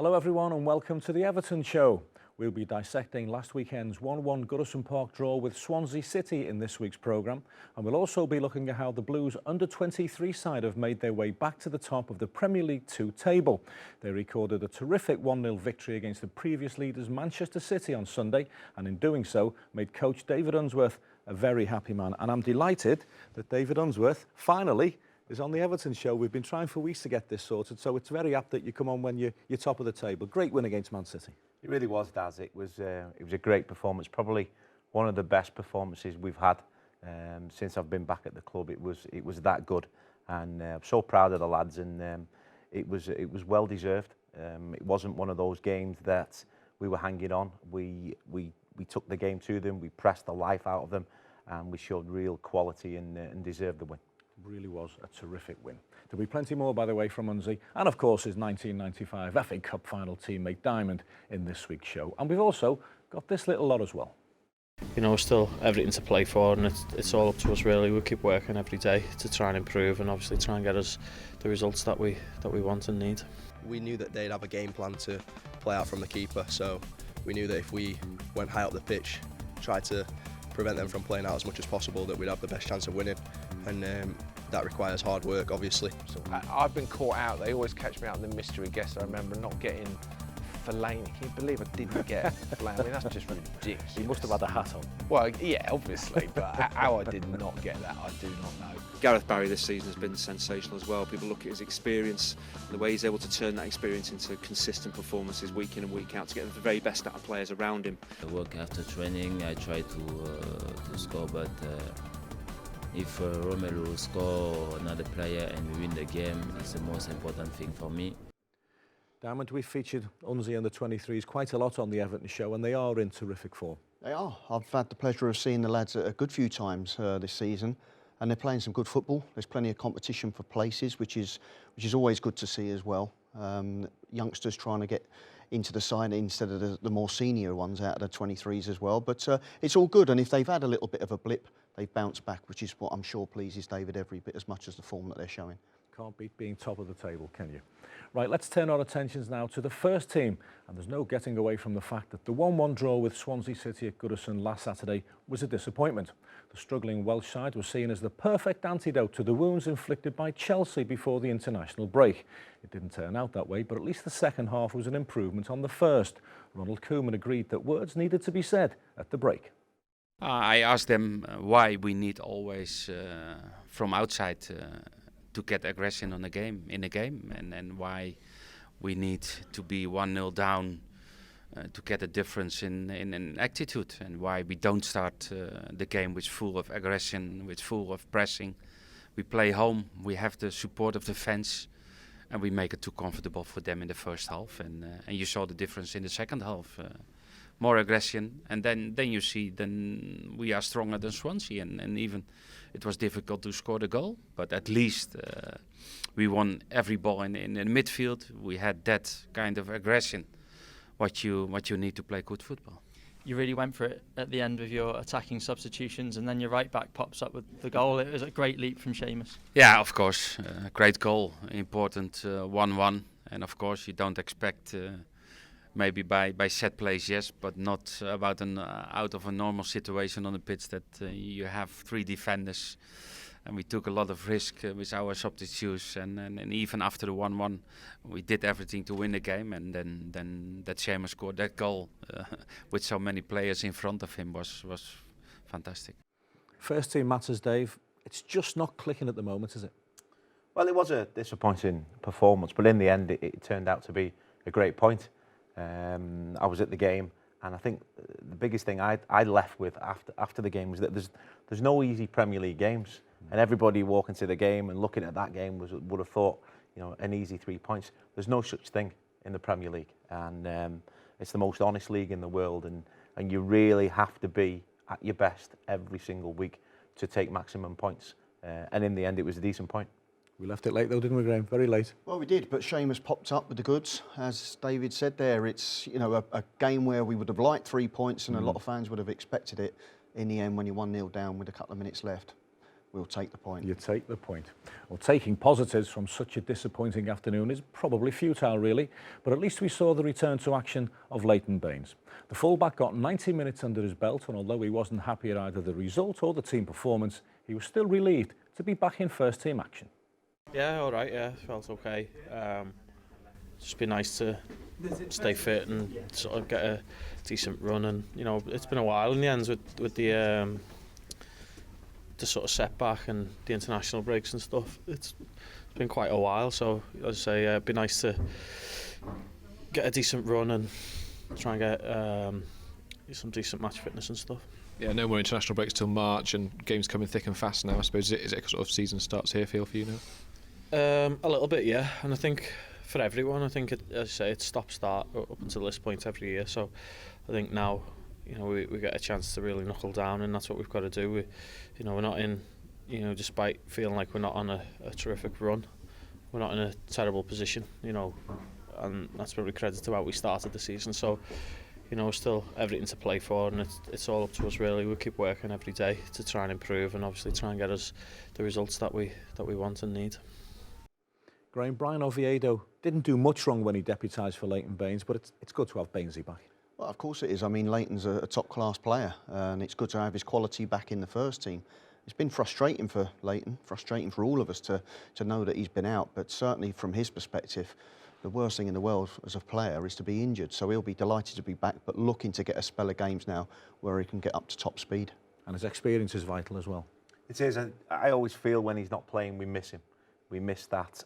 Hello everyone and welcome to the Everton Show. We'll be dissecting last weekend's 1-1 Goodison Park draw with Swansea City in this week's programme, and we'll also be looking at how the Blues Under-23 side have made their way back to the top of the Premier League 2 table. They recorded a terrific 1-0 victory against the previous leaders Manchester City on Sunday, and in doing so made coach David Unsworth a very happy man. And I'm delighted that David Unsworth finally is on the Everton Show. We've been trying for weeks to get this sorted, so it's very apt that you come on when you're top of the table. Great win against Man City. It really was, Daz. It was a great performance. Probably one of the best performances we've had since I've been back at the club. It was that good, and I'm so proud of the lads. And it was well deserved. It wasn't one of those games that we were hanging on. We took the game to them. We pressed the life out of them, and we showed real quality and deserved the win. Really was a terrific win. There'll be plenty more, by the way, from Unzi, and of course his 1995 FA Cup final teammate Diamond in this week's show. And we've also got this little lot as well. You know, we're still everything to play for, and it's all up to us really. We'll keep working every day to try and improve, and obviously try and get us the results that we want and need. We knew that they'd have a game plan to play out from the keeper, so we knew that if we went high up the pitch, tried to prevent them from playing out as much as possible, that we'd have the best chance of winning, and that requires hard work, obviously. So I've been caught out. They always catch me out in the mystery guest. I remember not getting Fellaini. Can you believe I didn't get Fellaini? I mean, that's just ridiculous. He must have had a hat on. Well, yeah, obviously, but how I did not get that, I do not know. Gareth Barry this season has been sensational as well. People look at his experience, the way he's able to turn that experience into consistent performances week in and week out to get the very best out of players around him. I work after training, I try to score, but if Romelu score another player and we win the game, it's the most important thing for me. Diamond, we've featured Unzi and the 23s quite a lot on the Everton Show, and they are in terrific form. They are. I've had the pleasure of seeing the lads a good few times this season, and they're playing some good football. There's plenty of competition for places, which is always good to see as well. Youngsters trying to get into the side instead of the more senior ones out of the 23s as well. But it's all good, and if they've had a little bit of a blip, they've bounced back, which is what I'm sure pleases David every bit as much as the form that they're showing. Can't beat being top of the table, can you? Right, let's turn our attentions now to the first team, and there's no getting away from the fact that the 1-1 draw with Swansea City at Goodison last Saturday was a disappointment. The struggling Welsh side was seen as the perfect antidote to the wounds inflicted by Chelsea before the international break. It didn't turn out that way, but at least the second half was an improvement on the first. Ronald Koeman agreed that words needed to be said at the break. I asked them why we need always from outside to get aggression in a game, and why we need to be 1-0 down to get a difference in attitude, and why we don't start the game with full of aggression, with full of pressing. We play home, we have the support of the fans, and we make it too comfortable for them in the first half, and you saw the difference in the second half. More aggression, and then you see then we are stronger than Swansea, and even it was difficult to score the goal, but at least we won every ball in the midfield. We had that kind of aggression, what you need to play good football. You really went for it at the end with your attacking substitutions, and then your right back pops up with the goal. It was a great leap from Seamus. Yeah, of course, great goal, important 1-1, and of course you don't expect. Maybe by set plays, yes, but not about out of a normal situation on the pitch that you have three defenders, and we took a lot of risk with our substitutes, and even after the 1-1, we did everything to win the game, and then that Seamus scored that goal with so many players in front of him was fantastic. First team matters, Dave. It's just not clicking at the moment, is it? Well, it was a disappointing performance, but in the end, it turned out to be a great point. I was at the game, and I think the biggest thing I left with after the game was that there's no easy Premier League games, and everybody walking to the game and looking at that game would have thought, you know, an easy 3 points. There's no such thing in the Premier League, and it's the most honest league in the world, and you really have to be at your best every single week to take maximum points. And in the end, it was a decent point. We left it late though, didn't we, Graham? Very late. Well, we did, but Seamus popped up with the goods. As David said there, it's, you know, a game where we would have liked 3 points, and a lot of fans would have expected it. In the end, when you're 1-0 down with a couple of minutes left, we'll take the point. You take the point. Well, taking positives from such a disappointing afternoon is probably futile, really, but at least we saw the return to action of Leighton Baines. The fullback got 90 minutes under his belt, and although he wasn't happy at either the result or the team performance, he was still relieved to be back in first-team action. Yeah, all right, yeah, felt okay. Just be nice to stay fit and sort of get a decent run, and you know, it's been a while in the ends with the sort of setback and the international breaks and stuff. It's been quite a while, so as I say, it'd be nice to get a decent run and try and get some decent match fitness and stuff. Yeah, no more international breaks till March, and games coming thick and fast now. I suppose is it sort of season starts here feel for you now? A little bit, yeah, and I think for everyone, I think as I say, it's stop-start up until this point every year. So I think now, you know, we get a chance to really knuckle down, and that's what we've got to do. We're not in, you know, despite feeling like we're not on a terrific run, we're not in a terrible position, you know, and that's probably credit to how we started the season. So, you know, still everything to play for, and it's all up to us really. We keep working every day to try and improve, and obviously try and get us the results that we want and need. Graham, Brian Oviedo didn't do much wrong when he deputised for Leighton Baines, but it's good to have Bainesy back. Well, of course it is. I mean, Leighton's a top-class player, and it's good to have his quality back in the first team. It's been frustrating for Leighton, frustrating for all of us to know that he's been out, but certainly from his perspective, the worst thing in the world as a player is to be injured. So he'll be delighted to be back, but looking to get a spell of games now where he can get up to top speed. And his experience is vital as well. It is, and I always feel when he's not playing, we miss him. We miss that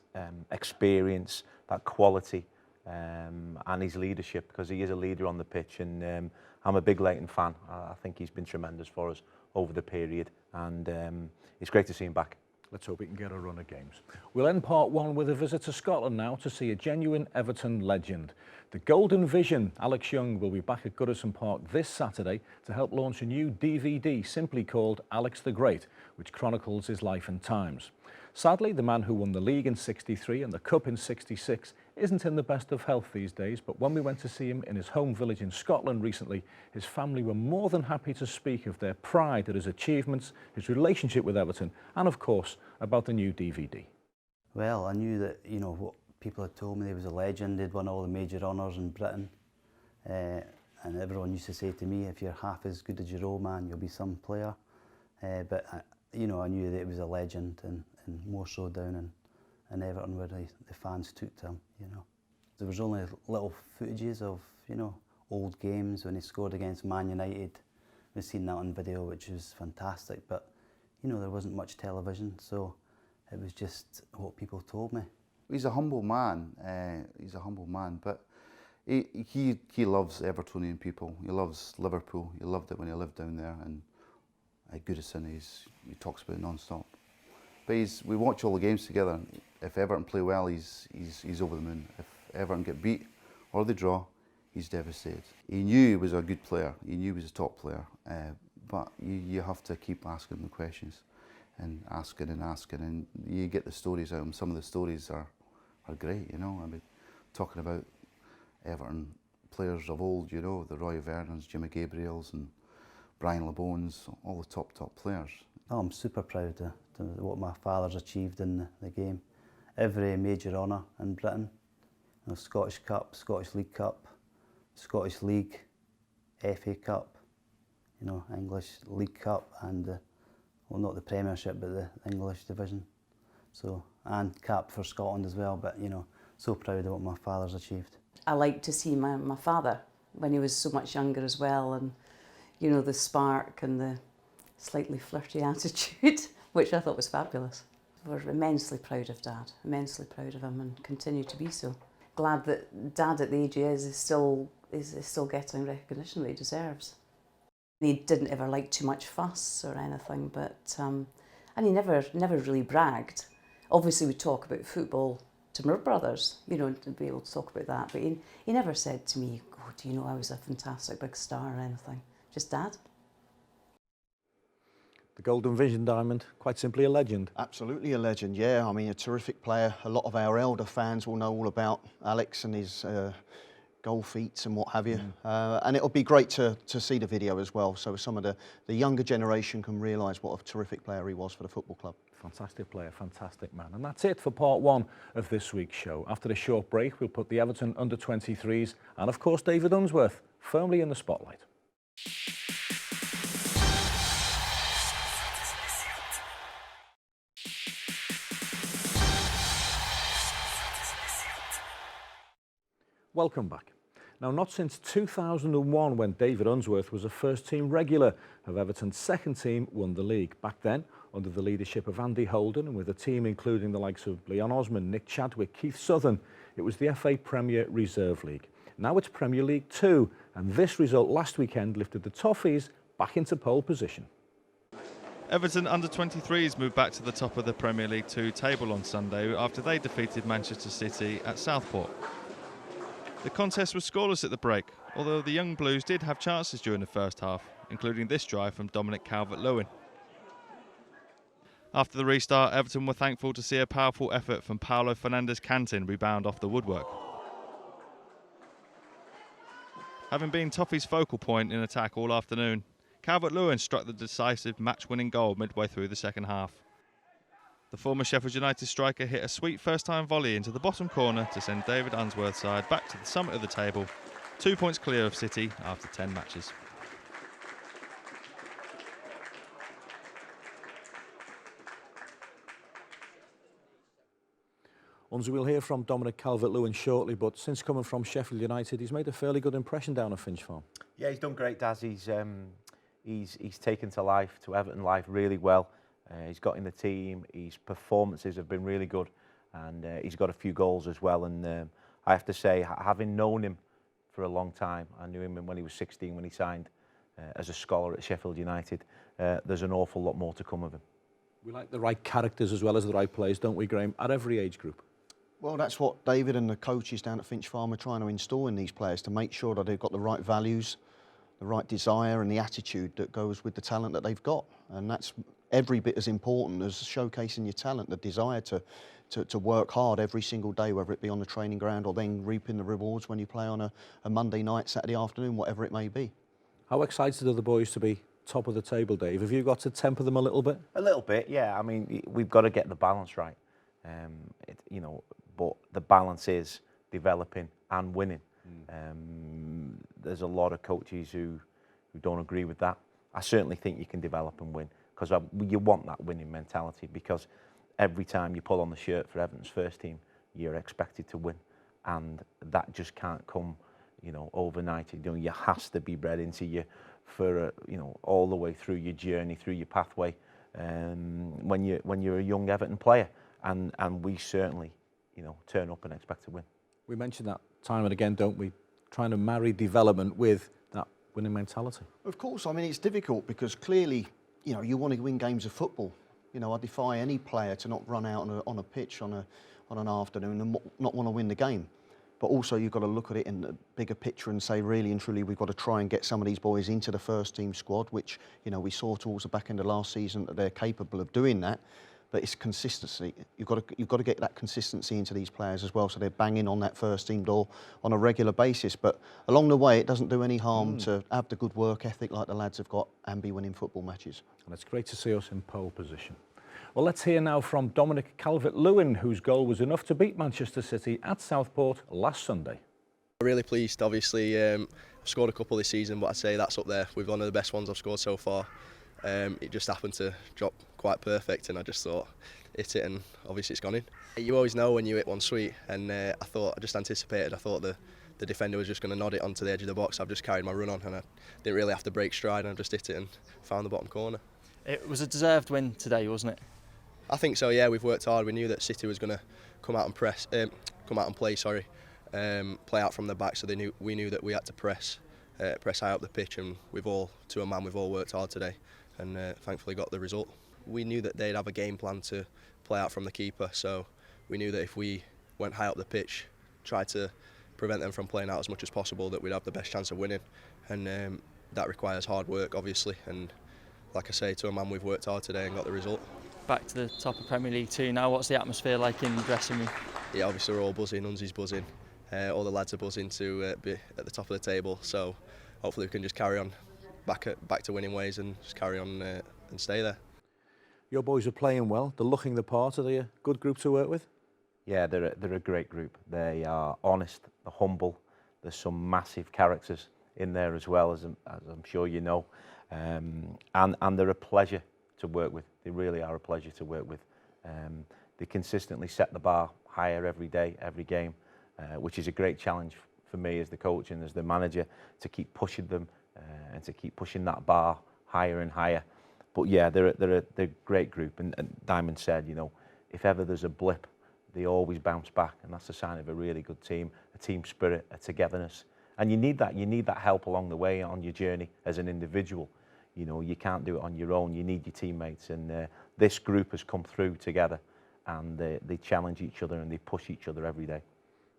experience, that quality, and his leadership, because he is a leader on the pitch, and I'm a big Leighton fan. I think he's been tremendous for us over the period, and it's great to see him back. Let's hope he can get a run of games. We'll end part one with a visit to Scotland now to see a genuine Everton legend. The Golden Vision, Alex Young, will be back at Goodison Park this Saturday to help launch a new DVD simply called Alex the Great, which chronicles his life and times. Sadly, the man who won the league in '63 and the cup in '66 isn't in the best of health these days, but when we went to see him in his home village in Scotland recently, his family were more than happy to speak of their pride at his achievements, his relationship with Everton, and of course, about the new DVD. Well, I knew that, you know, what people had told me, he was a legend, he'd won all the major honours in Britain, and everyone used to say to me, if you're half as good as your old man, you'll be some player. But you know, I knew that he was a legend, and more so down in Everton where the fans took to him, you know. There was only little footages of, you know, old games when he scored against Man United. We've seen that on video, which was fantastic, but, you know, there wasn't much television, so it was just what people told me. He's a humble man, but he loves Evertonian people. He loves Liverpool. He loved it when he lived down there, and at Goodison he talks about it non-stop. But we watch all the games together. If Everton play well, he's over the moon. If Everton get beat or they draw, he's devastated. He knew he was a good player. He knew he was a top player. But you have to keep asking the questions, and asking, and you get the stories out of him. Some of the stories are great, you know. I mean, talking about Everton players of old, you know, the Roy Vernons, Jimmy Gabriels, and Brian LeBones, all the top players. Oh, I'm super proud of what my father's achieved in the game. Every major honour in Britain, you know, Scottish Cup, Scottish League Cup, Scottish League, FA Cup, you know, English League Cup, and well, not the Premiership, but the English division. So, and cap for Scotland as well, but, you know, so proud of what my father's achieved. I like to see my father when he was so much younger as well, and, you know, the spark and the slightly flirty attitude, which I thought was fabulous. We're immensely proud of Dad, immensely proud of him, and continue to be so. Glad that Dad at the age he is still getting recognition that he deserves. He didn't ever like too much fuss or anything, but and he never really bragged. Obviously, we talk about football to my brothers, you know, to be able to talk about that, but he never said to me, "Oh, do you know I was a fantastic big star" or anything. Just Dad. The Golden Vision Diamond, quite simply a legend. Absolutely a legend, yeah. I mean, a terrific player. A lot of our elder fans will know all about Alex and his goal feats and what have you. And it'll be great to see the video as well, so some of the younger generation can realise what a terrific player he was for the football club. Fantastic player, fantastic man. And that's it for part one of this week's show. After a short break, we'll put the Everton Under-23s and, of course, David Unsworth firmly in the spotlight. Welcome back. Now, not since 2001, when David Unsworth was a first-team regular of Everton's second team, won the league. Back then, under the leadership of Andy Holden, and with a team including the likes of Leon Osman, Nick Chadwick, Keith Southern, it was the FA Premier Reserve League. Now it's Premier League 2, and this result last weekend lifted the Toffees back into pole position. Everton Under-23s moved back to the top of the Premier League 2 table on Sunday after they defeated Manchester City at Southport. The contest was scoreless at the break, although the young Blues did have chances during the first half, including this drive from Dominic Calvert-Lewin. After the restart, Everton were thankful to see a powerful effort from Paulo Fernandes-Cantin rebound off the woodwork. Having been Toffee's focal point in attack all afternoon, Calvert-Lewin struck the decisive match-winning goal midway through the second half. The former Sheffield United striker hit a sweet first-time volley into the bottom corner to send David Unsworth's side back to the summit of the table, 2 points clear of City after 10 matches. Unzi, we'll hear from Dominic Calvert-Lewin shortly, but since coming from Sheffield United, he's made a fairly good impression down at Finch Farm. Yeah, he's done great, Daz. He's taken to Everton life really well. He's got in the team, his performances have been really good, and he's got a few goals as well. And I have to say, having known him for a long time, I knew him when he was 16 when he signed as a scholar at Sheffield United. There's an awful lot more to come of him. We like the right characters as well as the right players, don't we, Graham, at every age group? Well, that's what David and the coaches down at Finch Farm are trying to install in these players, to make sure that they've got the right values, the right desire and the attitude that goes with the talent that they've got. And that's every bit as important as showcasing your talent, the desire to work hard every single day, whether it be on the training ground or then reaping the rewards when you play on a Monday night, Saturday afternoon, whatever it may be. How excited are the boys to be top of the table, Dave? Have you got to temper them a little bit? A little bit, yeah. I mean, we've got to get the balance right. But the balance is developing and winning. There's a lot of coaches who don't agree with that. I certainly think you can develop and win, because you want that winning mentality, because every time you pull on the shirt for Everton's first team, you're expected to win, and that just can't come, overnight. You has to be bred into you for all the way through your journey, through your pathway, when you're a young Everton player, and we certainly turn up and expect to win. We mention that time and again, don't we? Trying to marry development with that winning mentality. Of course, I mean, it's difficult because clearly, you want to win games of football. I defy any player to not run out on a pitch on an afternoon and not want to win the game. But also, you've got to look at it in the bigger picture and say, really and truly, we've got to try and get some of these boys into the first team squad, which we saw towards the back end of last season that they're capable of doing that. But it's consistency. You've got to get that consistency into these players as well, so they're banging on that first team door on a regular basis. But along the way, it doesn't do any harm to have the good work ethic like the lads have got and be winning football matches. And it's great to see us in pole position. Well, let's hear now from Dominic Calvert-Lewin, whose goal was enough to beat Manchester City at Southport last Sunday. Really pleased. Obviously, I've scored a couple this season, but I'd say that's up there with one of the best ones I've scored so far. It just happened to drop quite perfect, and I just thought, hit it, and obviously it's gone in. You always know when you hit one sweet, and I just anticipated. I thought the defender was just going to nod it onto the edge of the box. I've just carried my run on, and I didn't really have to break stride, and I just hit it and found the bottom corner. It was a deserved win today, wasn't it? I think so. Yeah, we've worked hard. We knew that City was going to come out and play. Play out from the back, so we knew that we had to press high up the pitch, and we've all worked hard today, and thankfully got the result. We knew that they'd have a game plan to play out from the keeper, so we knew that if we went high up the pitch, tried to prevent them from playing out as much as possible, that we'd have the best chance of winning, and that requires hard work, obviously, and like I say, to a man, we've worked hard today and got the result. Back to the top of Premier League 2 now. What's the atmosphere like in the dressing room? Yeah, obviously we're all buzzing. Unzi's buzzing. all the lads are buzzing to be at the top of the table. So hopefully we can just carry on back to winning ways and just carry on and stay there. Your boys are playing well. They're looking the part. Are they a good group to work with? Yeah, they're a great group. They are honest, they're humble. There's some massive characters in there as well, as I'm sure you know. And they're a pleasure to work with. They really are a pleasure to work with. They consistently set the bar higher every day, every game, which is a great challenge for me as the coach and as the manager to keep pushing them and to keep pushing that bar higher and higher. But yeah, they're a great group. And Diamond said, you know, if ever there's a blip, they always bounce back, and that's a sign of a really good team, a team spirit, a togetherness. And you need that help along the way on your journey as an individual. You know, you can't do it on your own. You need your teammates, and this group has come through together, and they challenge each other and they push each other every day.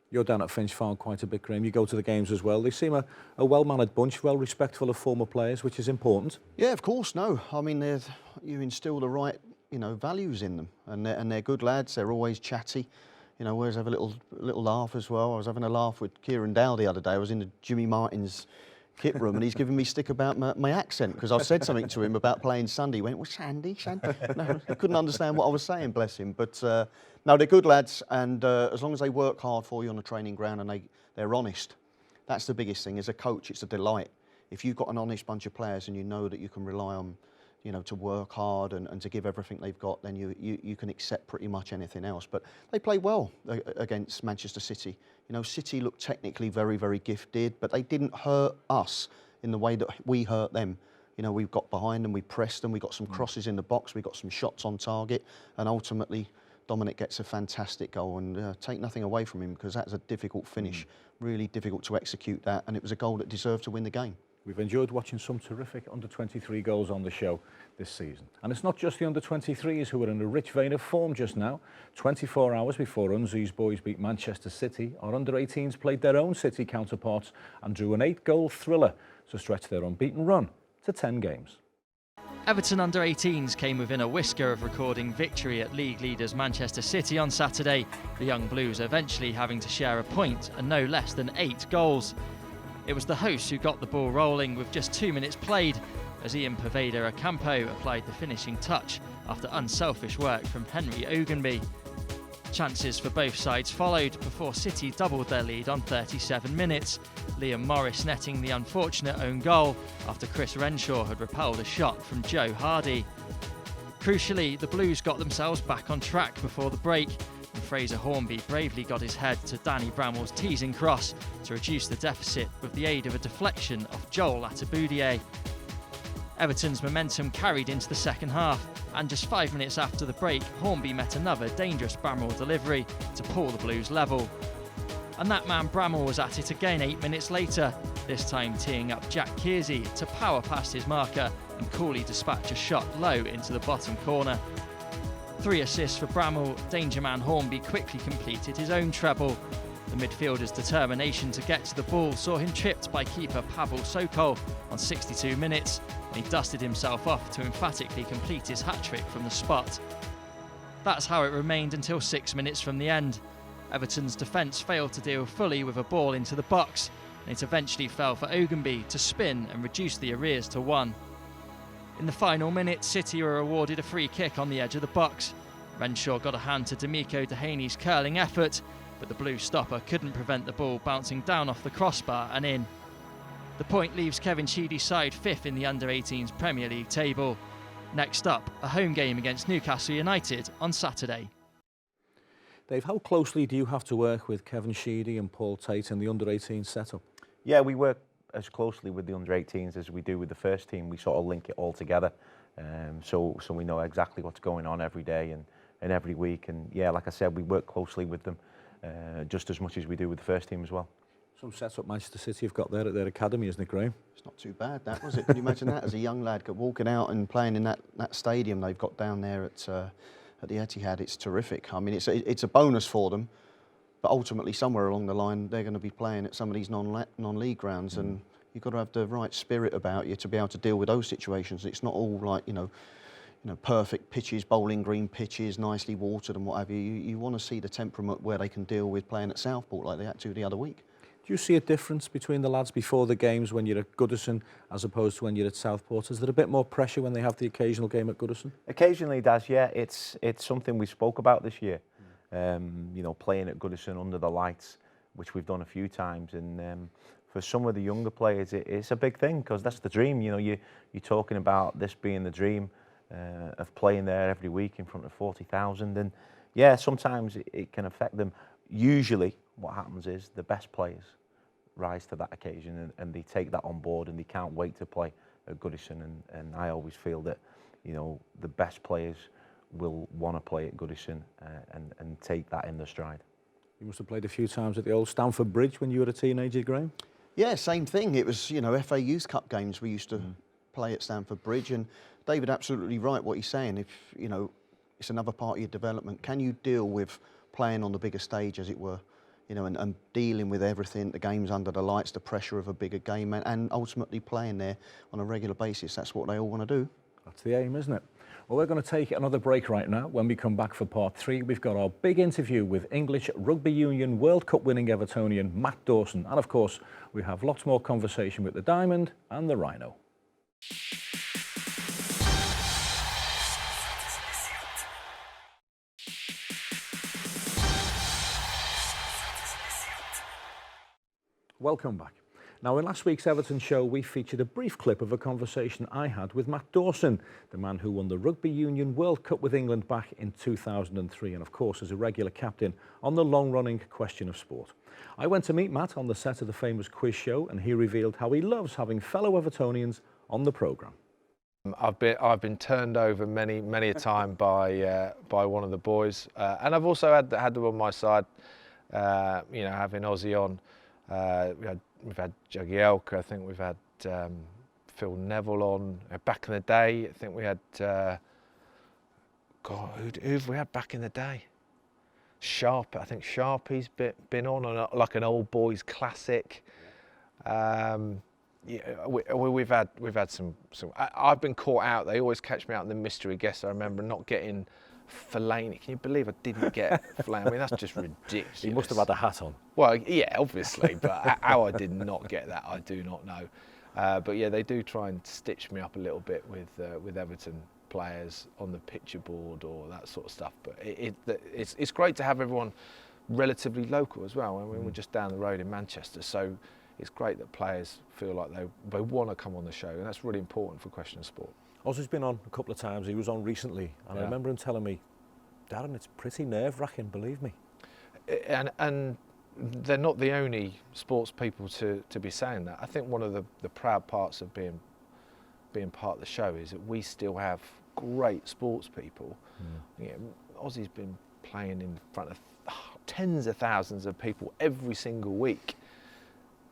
You're down at Finch Farm quite a bit, Graham. You go to the games as well. They seem a well-mannered bunch, well respectful of former players, which is important. Yeah, of course. No, I mean, you instill the right, values in them, and they're good lads. They're always chatty. You know, always have a little laugh as well. I was having a laugh with Kieran Dow the other day. I was in the Jimmy Martin's kit room, and he's giving me stick about my accent because I said something to him about playing Sunday. He went, well, Shandy. No, he couldn't understand what I was saying, bless him. But no, they're good lads, and as long as they work hard for you on the training ground and they're honest, that's the biggest thing. As a coach, it's a delight. If you've got an honest bunch of players and you know that you can rely on, to work hard and to give everything they've got, then you can accept pretty much anything else. But they played well against Manchester City. City looked technically very, very gifted, but they didn't hurt us in the way that we hurt them. We got behind them, we pressed them, we got some crosses in the box, we got some shots on target, and ultimately Dominic gets a fantastic goal, and take nothing away from him because that's a difficult finish, really difficult to execute that, and it was a goal that deserved to win the game. We've enjoyed watching some terrific under-23 goals on the show this season. And it's not just the under-23s who are in a rich vein of form just now. 24 hours before Unzi's boys beat Manchester City, our under-18s played their own City counterparts and drew an 8-goal thriller to stretch their unbeaten run to 10 games. Everton Under-18s came within a whisker of recording victory at league leaders Manchester City on Saturday, the young Blues eventually having to share a point and no less than 8 goals. It was the hosts who got the ball rolling with just 2 minutes played, as Ian Poveda Ocampo applied the finishing touch after unselfish work from Henry Ogunbi. Chances for both sides followed before City doubled their lead on 37 minutes, Liam Morris netting the unfortunate own goal after Chris Renshaw had repelled a shot from Joe Hardy. Crucially, the Blues got themselves back on track before the break, and Fraser Hornby bravely got his head to Danny Bramwell's teasing cross to reduce the deficit with the aid of a deflection off Joel Attaboudier. Everton's momentum carried into the second half, and just 5 minutes after the break, Hornby met another dangerous Bramwell delivery to pull the Blues level. And that man Bramwell was at it again 8 minutes later, this time teeing up Jack Kearsey to power past his marker and coolly dispatch a shot low into the bottom corner. 3 assists for Bramwell, danger man Hornby quickly completed his own treble. The midfielder's determination to get to the ball saw him tripped by keeper Pavel Sokol on 62 minutes, and he dusted himself off to emphatically complete his hat-trick from the spot. That's how it remained until 6 minutes from the end. Everton's defence failed to deal fully with a ball into the box, and it eventually fell for Ogunbi to spin and reduce the arrears to 1. In the final minute, City were awarded a free kick on the edge of the box. Renshaw got a hand to D'Amico Dehaney's curling effort, but the Blue stopper couldn't prevent the ball bouncing down off the crossbar and in. The point leaves Kevin Sheedy's side 5th in the Under-18s Premier League table. Next up, a home game against Newcastle United on Saturday. Dave, how closely do you have to work with Kevin Sheedy and Paul Tate in the Under-18 setup? Yeah, we work as closely with the Under-18s as we do with the first team. We sort of link it all together, so we know exactly what's going on every day and every week. And yeah, like I said, we work closely with them just as much as we do with the first team as well. Some setup Manchester City have got there at their academy, isn't it, Graham? It's not too bad, that, was it? Can you imagine that as a young lad walking out and playing in that stadium they've got down there at the Etihad? It's terrific. I mean, it's a bonus for them, but ultimately somewhere along the line they're going to be playing at some of these non-league grounds, and you've got to have the right spirit about you to be able to deal with those situations. It's not all like, perfect pitches, bowling green pitches, nicely watered and what have you. You want to see the temperament where they can deal with playing at Southport like they had to the other week. Do you see a difference between the lads before the games when you're at Goodison as opposed to when you're at Southport? Is there a bit more pressure when they have the occasional game at Goodison? Occasionally, Daz, yeah. It's something we spoke about this year. You know, playing at Goodison under the lights, which we've done a few times, and for some of the younger players, it's a big thing because that's the dream. You know, you're talking about this being the dream of playing there every week in front of 40,000, and yeah, sometimes it can affect them. Usually, what happens is the best players rise to that occasion and they take that on board and they can't wait to play at Goodison. And I always feel that, you know, the best players will want to play at Goodison and take that in their stride. You must have played a few times at the old Stamford Bridge when you were a teenager, Graham? Yeah, same thing. It was, you know, FA Youth Cup games we used to play at Stamford Bridge, and David absolutely right what he's saying. If, you know, it's another part of your development. Can you deal with playing on the bigger stage, as it were, you know, and dealing with everything, the games under the lights, the pressure of a bigger game, and ultimately playing there on a regular basis? That's what they all want to do. That's the aim, isn't it? Well, we're going to take another break right now. When we come back for part 3, we've got our big interview with English Rugby Union World Cup winning Evertonian Matt Dawson. And of course, we have lots more conversation with the Diamond and the Rhino. Welcome back. Now, in last week's Everton show, we featured a brief clip of a conversation I had with Matt Dawson, the man who won the Rugby Union World Cup with England back in 2003, and of course is a regular captain on the long-running Question of Sport. I went to meet Matt on the set of the famous quiz show, and he revealed how he loves having fellow Evertonians on the programme. I've been turned over many a time by one of the boys, and I've also had them on my side. You know, having Ozzy on. We've had Jagielka, I think we've had Phil Neville on. Back in the day, I think we had, God, who have we had back in the day? Sharp, I think Sharpie's been on like an old boys classic. Yeah, we've had some. I've been caught out. They always catch me out in the mystery guest. I remember not getting Fellaini. Can you believe I didn't get Fellaini? I mean, that's just ridiculous. He must have had a hat on. Well, yeah, obviously, but how I did not get that, I do not know. But yeah, they do try and stitch me up a little bit with Everton players on the picture board or that sort of stuff. But it's great to have everyone relatively local as well. I mean, we're just down the road in Manchester, so it's great that players feel like they want to come on the show, and that's really important for Question of Sport. Ozzy's been on a couple of times. He was on recently, and I remember him telling me, Darren, it's pretty nerve-wracking, believe me. And they're not the only sports people to be saying that. I think one of the proud parts of being part of the show is that we still have great sports people. You know, Ozzy's been playing in front of tens of thousands of people every single week,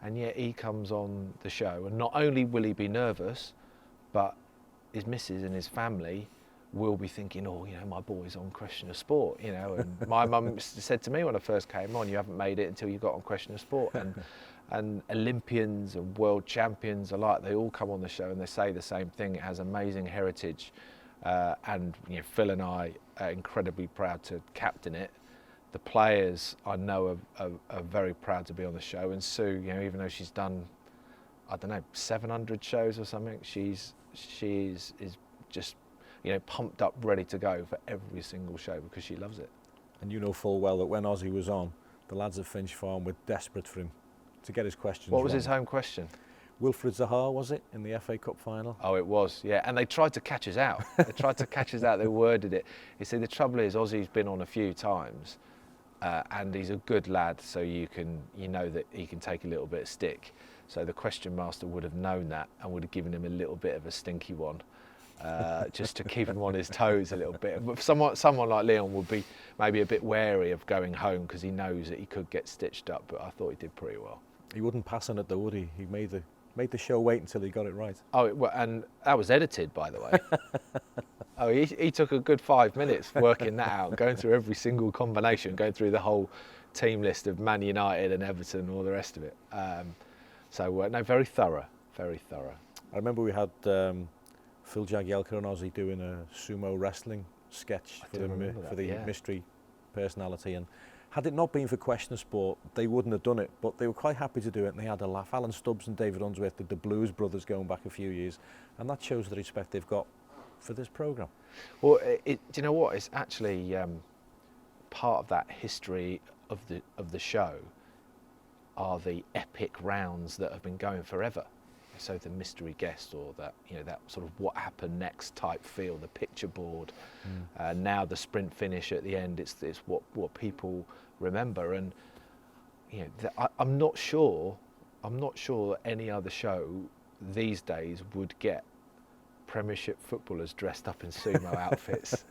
and yet he comes on the show, and not only will he be nervous, but his missus and his family will be thinking, oh, you know, my boy's on Question of Sport, you know. And my mum said to me when I first came on, you haven't made it until you got on Question of Sport. And Olympians and world champions alike, they all come on the show and they say the same thing. It has amazing heritage, and you know, Phil and I are incredibly proud to captain it. The players I know are very proud to be on the show, and Sue, you know, even though she's done, I don't know, 700 shows or something, she is just, you know, pumped up, ready to go for every single show because she loves it. And you know full well that when Ozzy was on, the lads at Finch Farm were desperate for him to get his questions What was wrong. his home question? Wilfred Zaha, was it, in the FA Cup final? Oh, it was, yeah. And they tried to catch us out. They worded it. You see, the trouble is Ozzy's been on a few times, and he's a good lad, so you know that he can take a little bit of stick. So the question master would have known that and would have given him a little bit of a stinky one, just to keep him on his toes a little bit. But someone like Leon would be maybe a bit wary of going home because he knows that he could get stitched up, but I thought he did pretty well. He wouldn't pass on it though, would he? He made the show wait until he got it right. Oh, well, and that was edited, by the way. Oh, he took a good 5 minutes working that out, going through every single combination, going through the whole team list of Man United and Everton and all the rest of it. So, no, very thorough, very thorough. I remember we had Phil Jagielka and Ozzy doing a sumo wrestling sketch for the mystery personality, and had it not been for Question of Sport, they wouldn't have done it, but they were quite happy to do it, and they had a laugh. Alan Stubbs and David Unsworth did the Blues Brothers going back a few years, and that shows the respect they've got for this programme. Well, do you know what? It's actually part of that history of the show are the epic rounds that have been going forever. So the mystery guest, or that that sort of what happened next type feel, the picture board. Now the sprint finish at the end. It's what people remember, and I'm not sure any other show these days would get Premiership footballers dressed up in sumo outfits,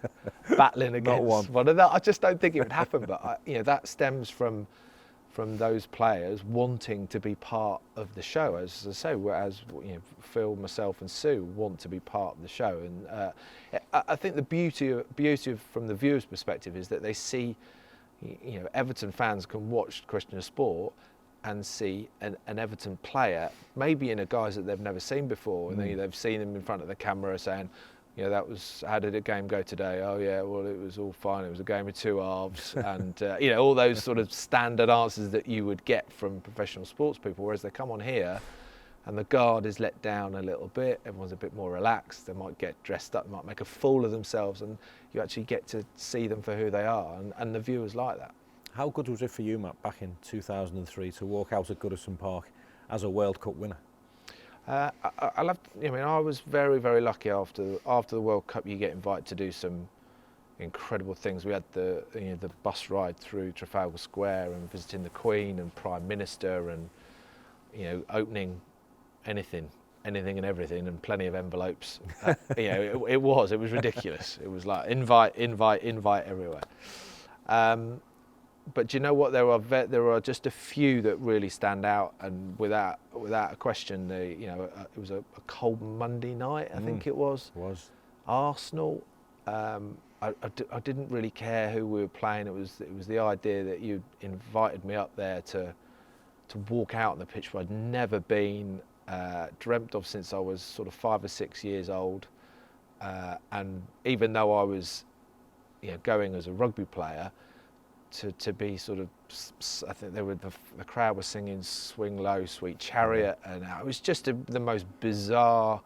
battling against one another. I just don't think it would happen. But that stems from those players wanting to be part of the show. As I say, as Phil, myself, and Sue want to be part of the show. And I think the beauty from the viewer's perspective is that they see, Everton fans can watch Question of Sport and see an Everton player, maybe in a guise that they've never seen before, and they've seen him in front of the camera saying, that was, how did the game go today? Oh yeah, well it was all fine. It was a game of two halves, and all those sort of standard answers that you would get from professional sports people. Whereas they come on here, and the guard is let down a little bit. Everyone's a bit more relaxed. They might get dressed up, might make a fool of themselves, and you actually get to see them for who they are, and the viewers like that. How good was it for you, Matt, back in 2003 to walk out at Goodison Park as a World Cup winner? I was very, very lucky after the World Cup. You get invited to do some incredible things. We had the bus ride through Trafalgar Square and visiting the Queen and Prime Minister, and opening anything and everything, and plenty of envelopes. It was ridiculous. It was like invite everywhere. But do you know what? There are just a few that really stand out, and without a question, it was a cold Monday night. I think it was. Arsenal. I didn't really care who we were playing. It was the idea that you invited me up there to walk out on the pitch where I'd never been, dreamt of since I was sort of 5 or 6 years old, and even though I was, going as a rugby player. To be sort of, I think the crowd was singing "Swing Low, Sweet Chariot," and it was just the most bizarre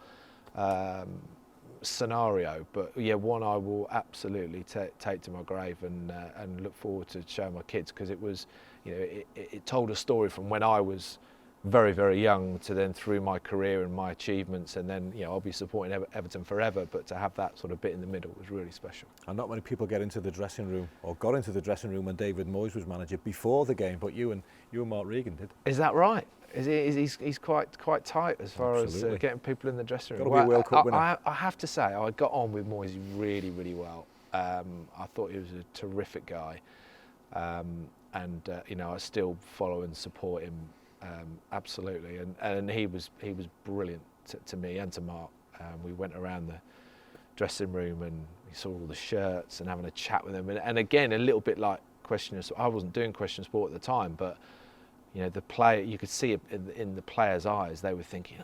scenario. But yeah, one I will absolutely take to my grave, and look forward to showing my kids, because it was, it told a story from when I was very, very young to then through my career and my achievements, and then I'll be supporting Everton forever, but to have that sort of bit in the middle was really special. And not many people get into the dressing room, or got into the dressing room when David Moyes was manager before the game, but you and Mark Regan did. Is that right? He's quite tight as far as getting people in the dressing room. Got to be a World Cup winner. I have to say, I got on with Moyes really, really well. I thought he was a terrific guy, and I still follow and support him. Absolutely, and he was brilliant to me and to Mark. We went around the dressing room and we saw all the shirts and having a chat with them, and again a little bit like Question of Sport. I wasn't doing Question of Sport at the time, but the player, you could see it in the players' eyes. They were thinking,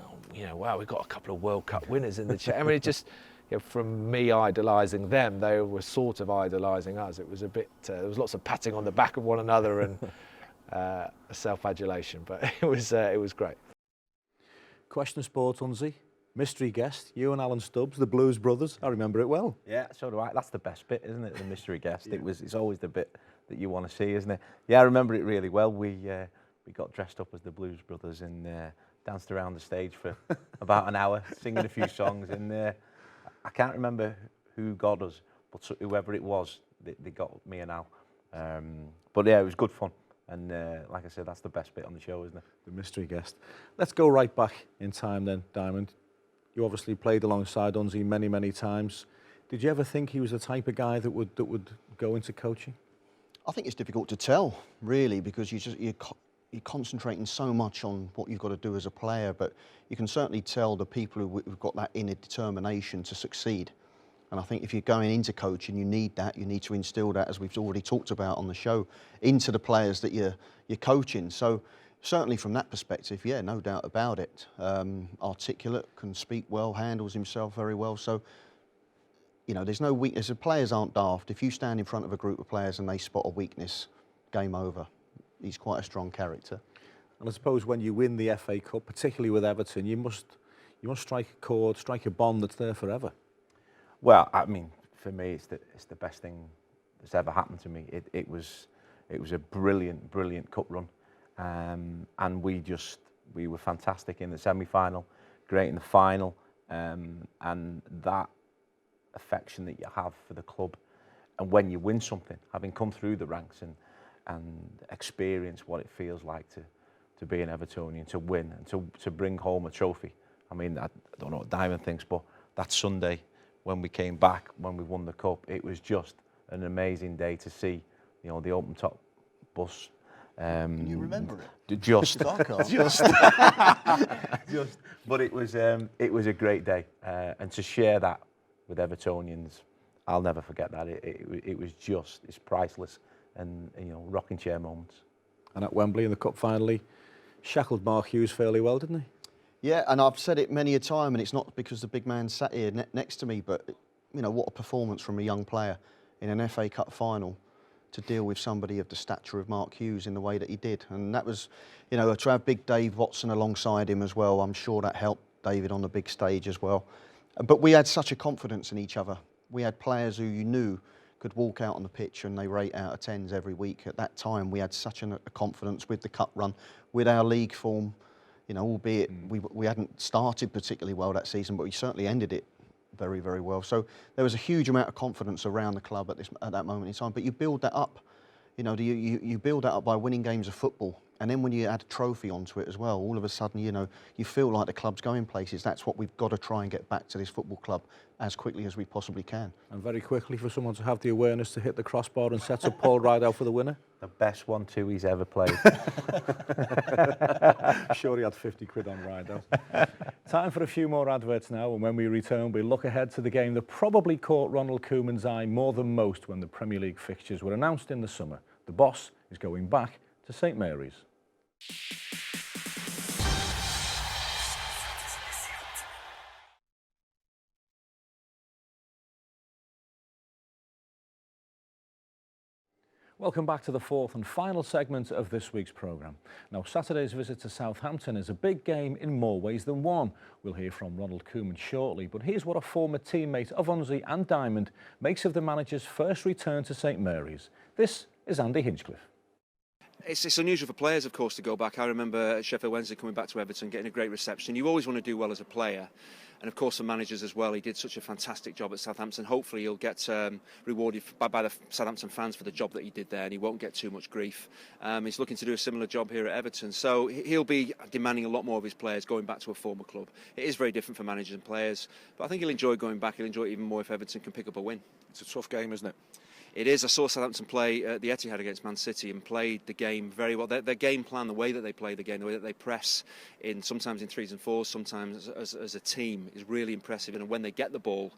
wow, we've got a couple of World Cup winners in the chat. I mean, it just from me idolising them, they were sort of idolising us. It was a bit. There was lots of patting on the back of one another and. Self-adulation, but it was great. Question of Sport, Unsy. Mystery guest, you and Alan Stubbs, the Blues Brothers. I remember it well. Yeah, so do I. That's the best bit, isn't it? The mystery guest. Yeah. It's always the bit that you want to see, isn't it? Yeah, I remember it really well. We got dressed up as the Blues Brothers and danced around the stage for about an hour, singing a few songs. And I can't remember who got us, but whoever it was, they got me and Al. But yeah, it was good fun. And like I said, that's the best bit on the show, isn't it? The mystery guest. Let's go right back in time then, Diamond. You obviously played alongside Unsy many, many times. Did you ever think he was the type of guy that would go into coaching? I think it's difficult to tell, really, because you're concentrating so much on what you've got to do as a player, but you can certainly tell the people who've got that inner determination to succeed. And I think if you're going into coaching, you need to instill that, as we've already talked about on the show, into the players that you're coaching. So certainly from that perspective, yeah, no doubt about it. Articulate, can speak well, handles himself very well. So, you know, there's no weakness. The players aren't daft. If you stand in front of a group of players and they spot a weakness, game over. He's quite a strong character. And I suppose when you win the FA Cup, particularly with Everton, you must strike a chord, strike a bond that's there forever. Well, I mean, for me, it's the best thing that's ever happened to me. It was a brilliant cup run, and we were fantastic in the semi-final, great in the final, and that affection that you have for the club, and when you win something, having come through the ranks and experience what it feels like to be an Evertonian, to win and to bring home a trophy. I mean, I don't know what Diamond thinks, but that Sunday when we came back, when we won the cup, it was just an amazing day to see, you know, the open top bus. Can you remember it? Just. Just. But it was a great day, and to share that with Evertonians, I'll never forget that. It was just, it's priceless, and you know, rocking chair moments. And at Wembley in the cup finally, shackled Mark Hughes fairly well, didn't he? Yeah, and I've said it many a time, and it's not because the big man sat here next to me, but you know, what a performance from a young player in an FA Cup final to deal with somebody of the stature of Mark Hughes in the way that he did. And that was, you know, to have big Dave Watson alongside him as well, I'm sure that helped David on the big stage as well. But we had such a confidence in each other. We had players who you knew could walk out on the pitch and they rate out of 10s every week. At that time, we had such a confidence with the cup run, with our league form. You know, albeit we hadn't started particularly well that season, but we certainly ended it very, very well. So there was a huge amount of confidence around the club at that moment in time. But you build that up, you know, you build that up by winning games of football. And then when you add a trophy onto it as well, all of a sudden, you know, you feel like the club's going places. That's what we've got to try and get back to this football club as quickly as we possibly can. And very quickly for someone to have the awareness to hit the crossbar and set up Paul Rideout for the winner. The best 1-2 he's ever played. Sure he had 50 quid on Rideout. Time for a few more adverts now, and when we return, we'll look ahead to the game that probably caught Ronald Koeman's eye more than most when the Premier League fixtures were announced in the summer. The boss is going back to St Mary's. Welcome back to the fourth and final segment of this week's programme. Now, Saturday's visit to Southampton is a big game in more ways than one. We'll hear from Ronald Koeman shortly, but here's what a former teammate of Unsworth and Diamond makes of the manager's first return to St Mary's. This is Andy Hinchcliffe. It's unusual for players, of course, to go back. I remember Sheffield Wednesday coming back to Everton, getting a great reception. You always want to do well as a player. And of course for managers as well. He did such a fantastic job at Southampton. Hopefully he'll get rewarded by the Southampton fans for the job that he did there, and he won't get too much grief. He's looking to do a similar job here at Everton, so he'll be demanding a lot more of his players going back to a former club. It is very different for managers and players, but I think he'll enjoy going back. He'll enjoy it even more if Everton can pick up a win. It's a tough game, isn't it? It is. I saw Southampton play at the Etihad against Man City and played the game very well. Their game plan, the way that they play the game, the way that they press, sometimes in 3s and 4s, sometimes as a team, is really impressive. And when they get the ball,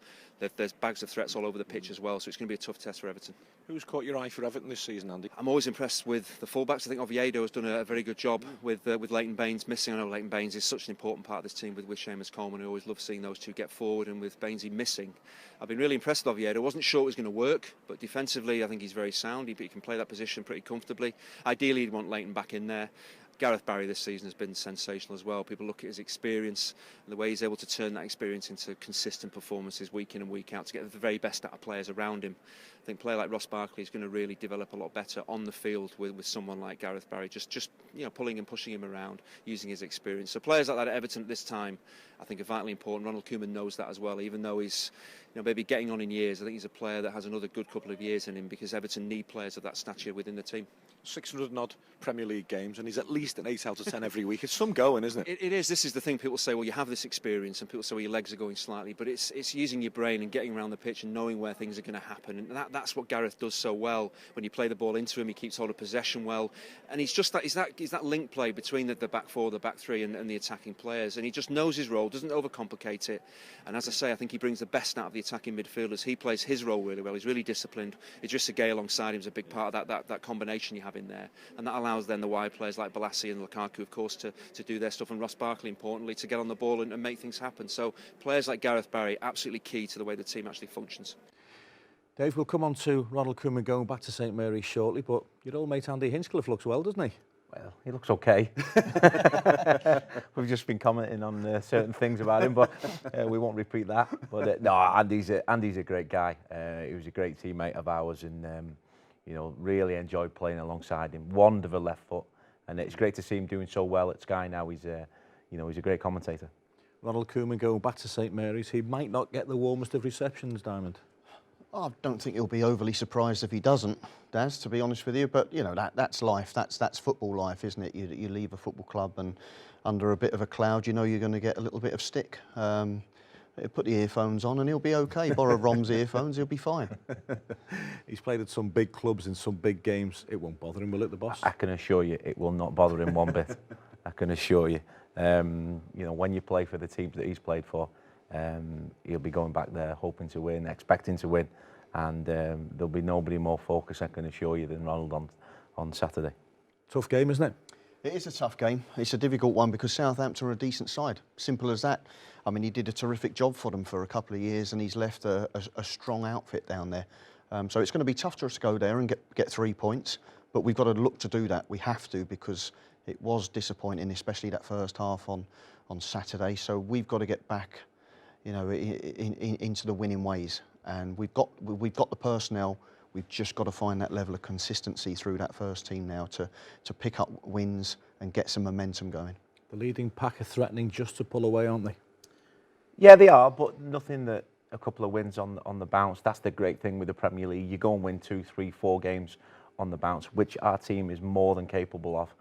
there's bags of threats all over the pitch as well. So it's going to be a tough test for Everton. Who's caught your eye for Everton this season, Andy? I'm always impressed with the fullbacks. I think Oviedo has done a very good job with Leighton Baines missing. I know Leighton Baines is such an important part of this team with Seamus Coleman. I always love seeing those two get forward, and with Bainesy missing, I've been really impressed with Oviedo. I wasn't sure it was going to work, but defensively I think he's very sound. He can play that position pretty comfortably. Ideally he'd want Leighton back in there. Gareth Barry this season has been sensational as well. People look at his experience and the way he's able to turn that experience into consistent performances week in and week out to get the very best out of players around him. I think a player like Ross Barkley is going to really develop a lot better on the field with someone like Gareth Barry, just pulling and pushing him around, using his experience. So players like that at Everton at this time, I think, are vitally important. Ronald Koeman knows that as well, even though he's maybe getting on in years. I think he's a player that has another good couple of years in him, because Everton need players of that stature within the team. 600 and odd Premier League games, and he's at least an 8 out of 10 every week. It's some going, isn't it? It is. This is the thing. People say, well, you have this experience, and people say, well, your legs are going slightly, but it's using your brain and getting around the pitch and knowing where things are going to happen. And that's what Gareth does so well. When you play the ball into him, he keeps hold of possession well, and he's just that link play between the back four, the back three, and the attacking players. And he just knows his role, doesn't overcomplicate it. And as I say, I think he brings the best out of the attacking midfielders. He plays his role really well. He's really disciplined. Idrissa Gueye alongside him is a big part of that combination you have in there, and that allows then the wide players like Balassi and Lukaku, of course, to do their stuff, and Ross Barkley, importantly, to get on the ball and make things happen. So players like Gareth Barry, absolutely key to the way the team actually functions. Dave, we'll come on to Ronald Koeman going back to St Mary's shortly, but your old mate Andy Hinchcliffe looks well, doesn't he? Well, he looks okay. We've just been commenting on certain things about him, but we won't repeat that. But no, Andy's a great guy. He was a great teammate of ours, and you know, really enjoyed playing alongside him. Wonderful left foot, and it's great to see him doing so well at Sky now. He's you know, he's a great commentator. Ronald Koeman going back to St Mary's. He might not get the warmest of receptions, Diamond. I don't think he'll be overly surprised if he doesn't, Daz, to be honest with you. But, you know, that's life. That's football life, isn't it? You leave a football club and under a bit of a cloud, you know you're going to get a little bit of stick. Put the earphones on and he'll be okay. Borrow Rom's earphones, he'll be fine. He's played at some big clubs in some big games. It won't bother him, will it, the boss? I can assure you it will not bother him one bit. I can assure you. You know, when you play for the teams that he's played for, he'll be going back there hoping to win, expecting to win, and there'll be nobody more focused, I can assure you, than Ronald on Saturday. Tough game, isn't it? It is a tough game. It's a difficult one because Southampton are a decent side. Simple as that. I mean, he did a terrific job for them for a couple of years, and he's left a strong outfit down there. So it's going to be tough to us to go there and get 3 points, but we've got to look to do that. We have to, because it was disappointing, especially that first half on Saturday. So we've got to get back, you know, into the winning ways. And we've got the personnel. We've just got to find that level of consistency through that first team now to pick up wins and get some momentum going. The leading pack are threatening just to pull away, aren't they? Yeah, they are, but nothing that a couple of wins on the bounce. That's the great thing with the Premier League. You go and win 2, 3, 4 games on the bounce, which our team is more than capable of.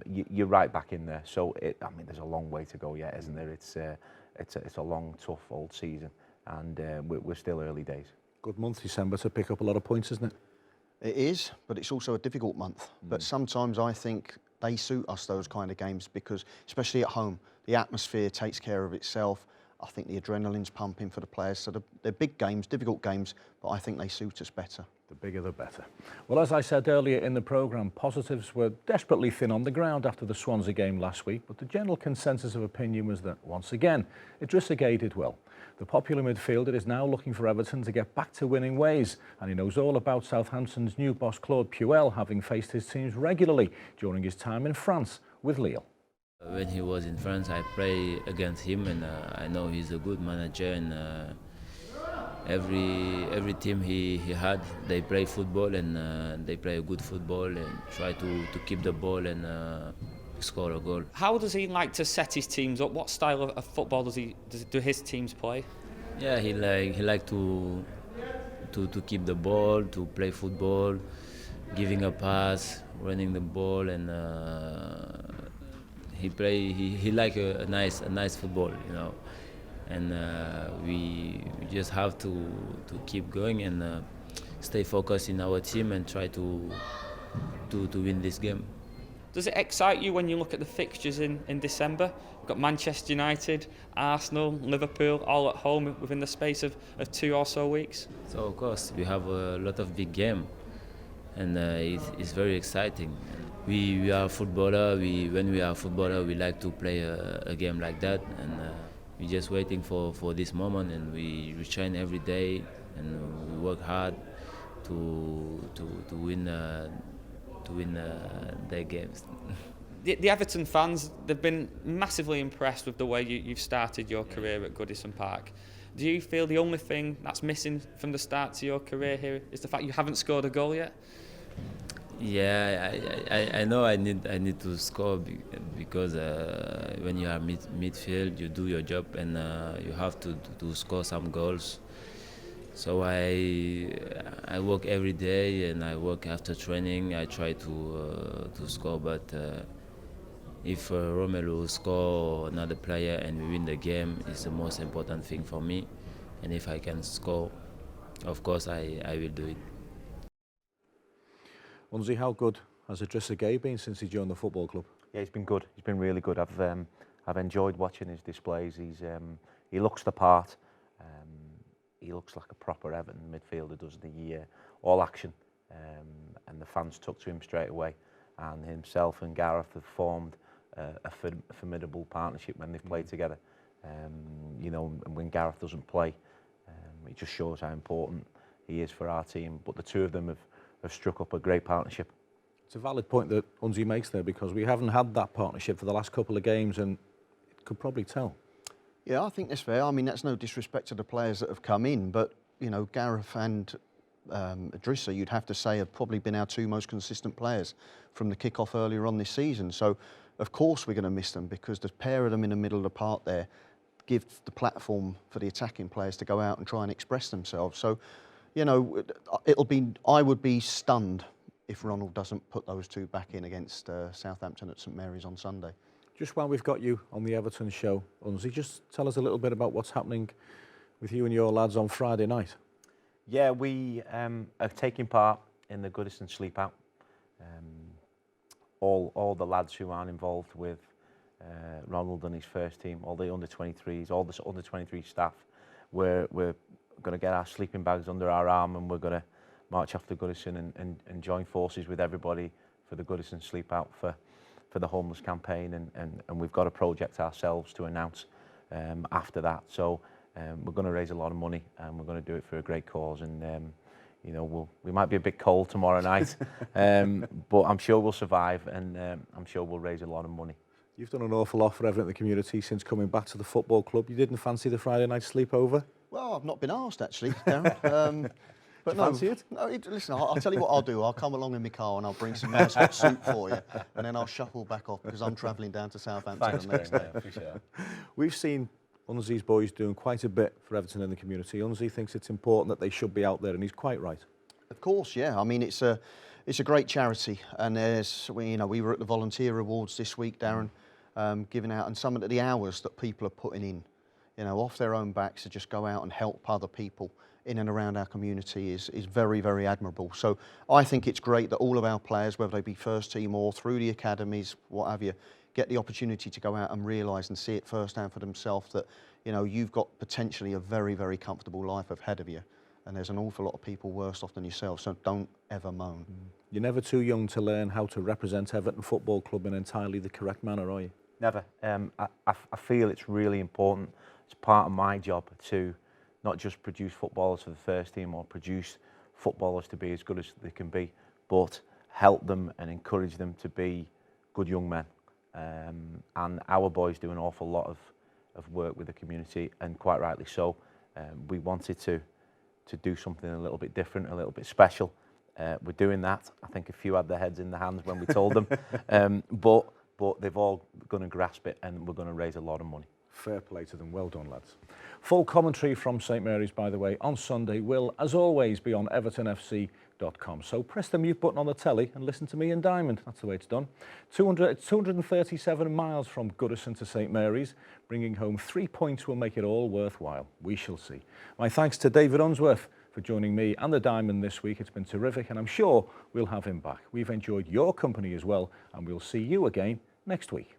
You're right back in there. So I mean, there's a long way to go yet, isn't there? It's a long, tough old season, and we're still early days. Good month, December, to pick up a lot of points, isn't it? It is, but it's also a difficult month. But sometimes I think they suit us, those kind of games, because especially at home, the atmosphere takes care of itself. I think the adrenaline's pumping for the players. So they're big games, difficult games, but I think they suit us better. The bigger the better. Well, as I said earlier in the programme, positives were desperately thin on the ground after the Swansea game last week, but the general consensus of opinion was that, once again, Idrissa Gueye did well. The popular midfielder is now looking for Everton to get back to winning ways, and he knows all about Southampton's new boss Claude Puel, having faced his teams regularly during his time in France with Lille. When he was in France, I played against him, and I know he's a good manager, and every team he had, they play football, and they play a good football and try to keep the ball and score a goal. How does he like to set his teams up? What style of football do his teams play? Yeah, he like to keep the ball, to play football, giving a pass, running the ball, and he like a nice football, you know. And we just have to keep going and stay focused in our team and try to win this game. Does it excite you when you look at the fixtures in December? We've got Manchester United, Arsenal, Liverpool, all at home within the space of 2 or so weeks? So of course we have a lot of big games, and it's very exciting. We are footballer. When we are footballer, we like to play a game like that, and we're just waiting for this moment, and we train every day, and we work hard to win their games. The Everton fans, they've been massively impressed with the way you've started your career at Goodison Park. Do you feel the only thing that's missing from the start to your career here is the fact you haven't scored a goal yet? Yeah, I know I need to score because when you are midfield, you do your job, and you have to score some goals. So I work every day, and I work after training. I try to score, but if Romelu score another player and we win the game, it's the most important thing for me. And if I can score, of course I will do it. Unsy, how good has Idrissa Gueye been since he joined the football club? Yeah, he's been good. He's been really good. I've enjoyed watching his displays. He looks the part. he looks like a proper Everton midfielder, doesn't he? All action, and the fans took to him straight away. And himself and Gareth have formed a formidable partnership when they've played together. You know, and when Gareth doesn't play, it just shows how important he is for our team. But the two of them have struck up a great partnership. It's a valid point that Unzi makes there, because we haven't had that partnership for the last couple of games, and it could probably tell. Yeah, I think that's fair. I mean, that's no disrespect to the players that have come in, but, you know, Gareth and Idrissa, you'd have to say, have probably been our two most consistent players from the kick-off earlier on this season. So, of course, we're going to miss them, because the pair of them in the middle of the park there give the platform for the attacking players to go out and try and express themselves. So, you know, I would be stunned if Ronald doesn't put those two back in against Southampton at St Mary's on Sunday. Just while we've got you on the Everton show, Unzi, just tell us a little bit about what's happening with you and your lads on Friday night. Yeah, we are taking part in the Goodison Sleep Out. All the lads who aren't involved with Ronald and his first team, all the under-23s, all the under-23 staff, we're going to get our sleeping bags under our arm, and we're going to march off to Goodison and join forces with everybody for the Goodison Sleep Out for the homeless campaign, and we've got a project ourselves to announce after that. So we're going to raise a lot of money, and we're going to do it for a great cause. And you know, we might be a bit cold tomorrow night, but I'm sure we'll survive, and I'm sure we'll raise a lot of money. You've done an awful lot for Everton in the community since coming back to the football club. You didn't fancy the Friday night sleepover? Well, I've not been asked, actually, Darren. But no, fancy it? No, listen, I'll tell you what I'll do. I'll come along in my car and I'll bring some nice hot soup for you, and then I'll shuffle back off, because I'm travelling down to Southampton the next day. Appreciate that. We've seen Unzi's boys doing quite a bit for Everton in the community. Unzi thinks it's important that they should be out there, and he's quite right. Of course, yeah. I mean, it's a great charity, and we were at the volunteer awards this week, Darren, giving out, and some of the hours that people are putting in, you know, off their own backs to just go out and help other people in and around our community is very, very admirable. So I think it's great that all of our players, whether they be first team or through the academies, what have you, get the opportunity to go out and realise and see it firsthand for themselves that, you know, you've got potentially a very, very comfortable life ahead of you. And there's an awful lot of people worse off than yourself, so don't ever moan. You're never too young to learn how to represent Everton Football Club in entirely the correct manner, are you? Never. I feel it's really important. It's part of my job to not just produce footballers for the first team or produce footballers to be as good as they can be, but help them and encourage them to be good young men. And our boys do an awful lot of work with the community, and quite rightly so. We wanted to do something a little bit different, a little bit special. We're doing that. I think a few had their heads in the hands when we told them, but they've all going to grasp it, and we're going to raise a lot of money. Fair play to them. Well done, lads. Full commentary from St Mary's, by the way, on Sunday will, as always, be on evertonfc.com. So press the mute button on the telly and listen to me and Diamond. That's the way it's done. 237 miles from Goodison to St Mary's. Bringing home 3 points will make it all worthwhile. We shall see. My thanks to David Unsworth for joining me and the Diamond this week. It's been terrific, and I'm sure we'll have him back. We've enjoyed your company as well, and we'll see you again next week.